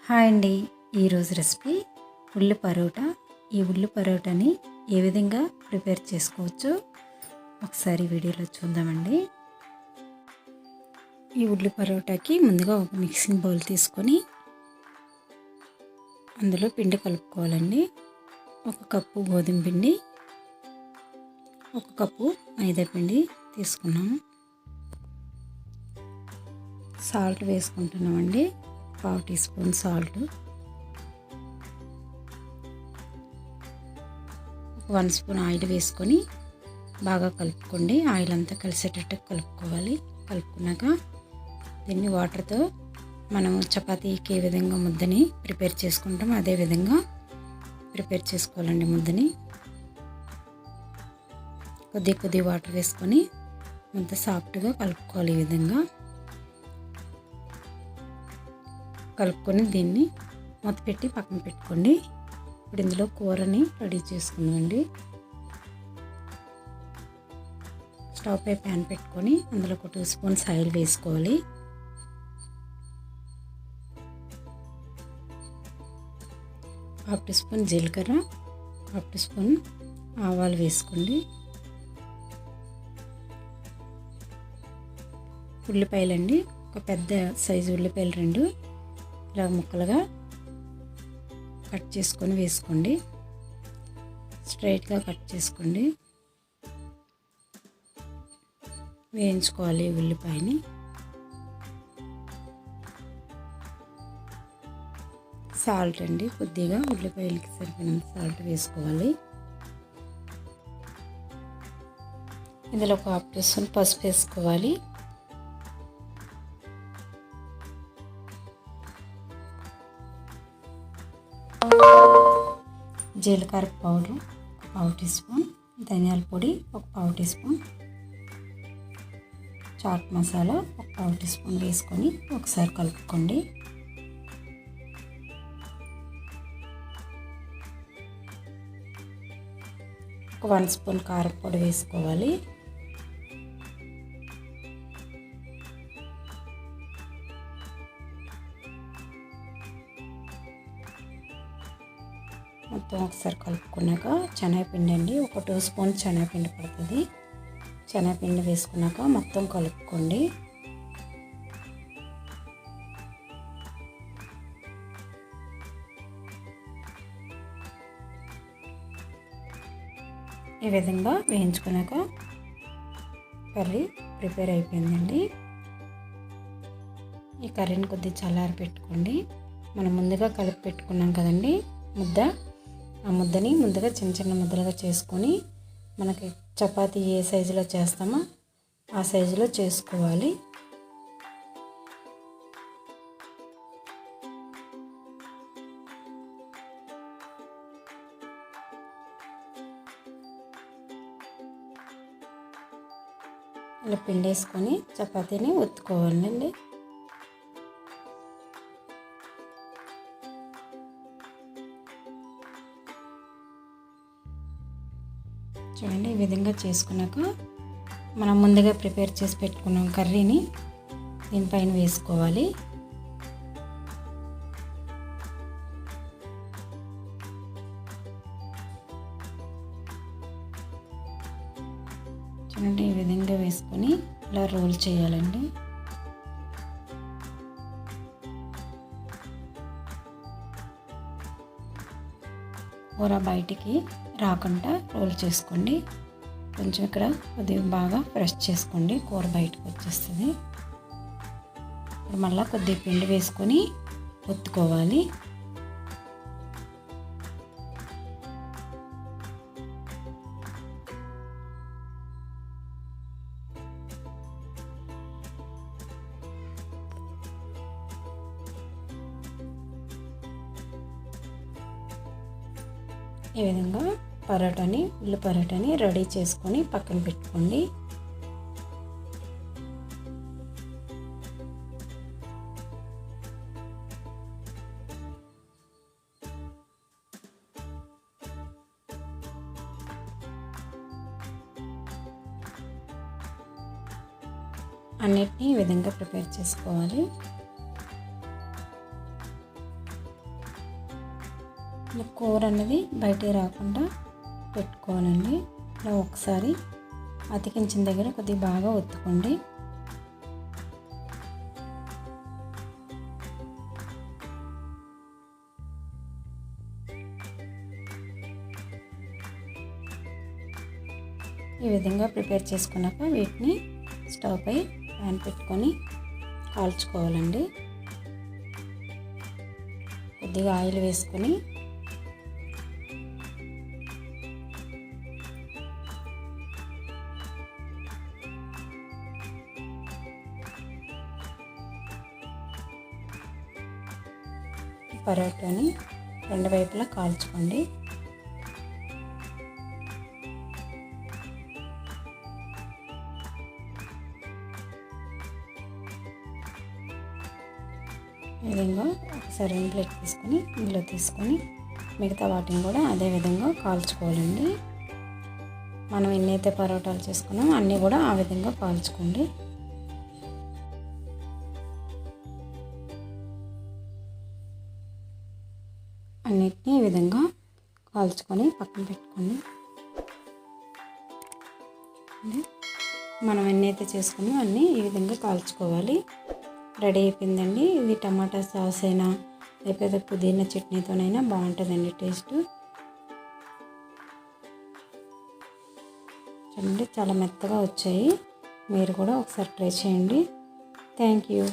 Hi అండి. ఈరోజు recipe ఉల్లి పరోటా. ఈ ఉల్లి పరోటాని ఏ విధంగా ప్రిపేర్ చేసుకోవచ్చో ఒకసారి వీడియోలో చూద్దామండి. ఈ ఉల్లి పరోటాకి ముందుగా ఒక మిక్సింగ్ బౌల్ తీసుకొని అందులో పిండి కలుపుకోవాలండి. 1 కప్పు గోధుమ పిండి, 1 కప్పు మైదా పిండి తీసుకున్నాము. సాల్ట్ వేసుకుంటున్నామండి, 1/2 tea spoon salt, 1 spoon oil వేసుకొని బాగా కలుపుకోండి. ఆయిల్ అంతా కలిసేటట్టు కలుపుకోవాలి. కలుపుకున్నాక దీన్ని వాటర్తో మనము చపాతీకి ఏ విధంగా ముద్దని ప్రిపేర్ చేసుకుంటామో అదే విధంగా ప్రిపేర్ చేసుకోవాలండి. ముద్దని కొద్ది వాటర్ వేసుకొని ముద్ద సాఫ్ట్గా కలుపుకోవాలి. ఈ విధంగా కలుపుకొని దీన్ని మూత పెట్టి పక్కన పెట్టుకోండి. ఇప్పుడు ఇందులో కూరని రెడీ చేసుకుందామండి. స్టవ్ పై ప్యాన్ పెట్టుకొని అందులో 1 2 స్పూన్స్ ఆయిల్ వేసుకోవాలి. హాఫ్ టీ స్పూన్ జీలకర్ర, 1/2 టీ స్పూన్ ఆవాలు వేసుకోండి. ఉల్లిపాయలండి, ఒక పెద్ద సైజు ఉల్లిపాయలు 2 ఇలా ముక్కలుగా కట్ చేసుకొని వేసుకోండి. స్ట్రైట్గా కట్ చేసుకోండి. వేయించుకోవాలి ఉల్లిపాయని. సాల్ట్ అండి, కొద్దిగా ఉల్లిపాయలకి సరిపడినంత సాల్ట్ వేసుకోవాలి. ఇందులో ఒక 1/2 టీ స్పూన్ పసుపు వేసుకోవాలి. జీలకర్ర పౌడర్ 1/2 టీ స్పూన్, ధనియాల పొడి 1/2 tea spoon, chaat masala 1/2 tea spoon వేసుకొని ఒకసారి కలుపుకోండి. ఒక 1 స్పూన్ కారపొడి వేసుకోవాలి. మొత్తం ఒకసారి కలుపుకున్నాక శనగపిండి అండి, ఒక 2 స్పూన్ శనగపిండి పడుతుంది. శనగపిండి వేసుకున్నాక మొత్తం కలుపుకోండి. ఈ విధంగా వేయించుకున్నాక కర్రీ ప్రిపేర్ అయిపోయిందండి. ఈ కర్రీని కొద్దిగా చల్లారి పెట్టుకోండి. మనం ముందుగా కలిపి పెట్టుకున్నాం కదండి ముద్ద, ఆ ముద్దని ముందుగా చిన్న చిన్న ముద్దలుగా చేసుకొని మనకి చపాతీ ఏ సైజులో చేస్తామో ఆ సైజులో చేసుకోవాలి. ఇలా పిండి వేసుకొని చపాతీని ఒత్తుకోవాలండి. చూడండి, ఈ విధంగా చేసుకున్నాక మనం ముందుగా ప్రిపేర్ చేసి పెట్టుకున్నాం కర్రీని దీనిపైన వేసుకోవాలి. చూడండి, ఈ విధంగా వేసుకొని ఇలా రోల్ చేయాలండి. కూర బయటికి రాకుండా రోల్ చేసుకోండి. కొంచెం ఇక్కడ కొద్దిగా బాగా ప్రెస్ చేసుకోండి, కూర బయటకు వచ్చేస్తుంది. ఇప్పుడు మళ్ళీ కొద్దిగా పిండి వేసుకొని ఒత్తుకోవాలి. ఈ విధంగా ఉల్లి పరోటాని రెడీ చేసుకొని పక్కన పెట్టుకోండి. అన్నిటినీ ఈ విధంగా ప్రిపేర్ చేసుకోవాలి. కూర అనేది బయటికి రాకుండా పెట్టుకోవాలండి. ఇలా ఒకసారి అతికించిన దగ్గర కొద్దిగా బాగా ఒత్తుకోండి. ఈ విధంగా ప్రిపేర్ చేసుకున్నాక వీటిని స్టవ్ పై ప్యాన్ పెట్టుకొని కాల్చుకోవాలండి. కొద్దిగా ఆయిల్ వేసుకొని పరోటాని రెండు వైపులా కాల్చుకోండి. ఈ విధంగా ఒకసారి ప్లేట్ తీసుకొని ఇందులో తీసుకొని మిగతా వాటిని కూడా అదే విధంగా కాల్చుకోవాలండి. మనం ఎన్నైతే పరోటాలు చేసుకున్నామో అన్నీ కూడా ఆ విధంగా కాల్చుకోండి. అన్నిటినీ ఈ విధంగా కాల్చుకొని పక్కన పెట్టుకోండి. మనం ఎన్నైతే చేసుకున్నామో అన్నీ ఈ విధంగా కాల్చుకోవాలి. రెడీ అయిపోయిందండి. ఇది టమాటా సాస్ అయినా లేకపోతే పుదీనా చట్నీతోనైనా బాగుంటుందండి టేస్ట్. చూడండి చాలా మెత్తగా వచ్చాయి. మీరు కూడా ఒకసారి ట్రై చేయండి. Thank you.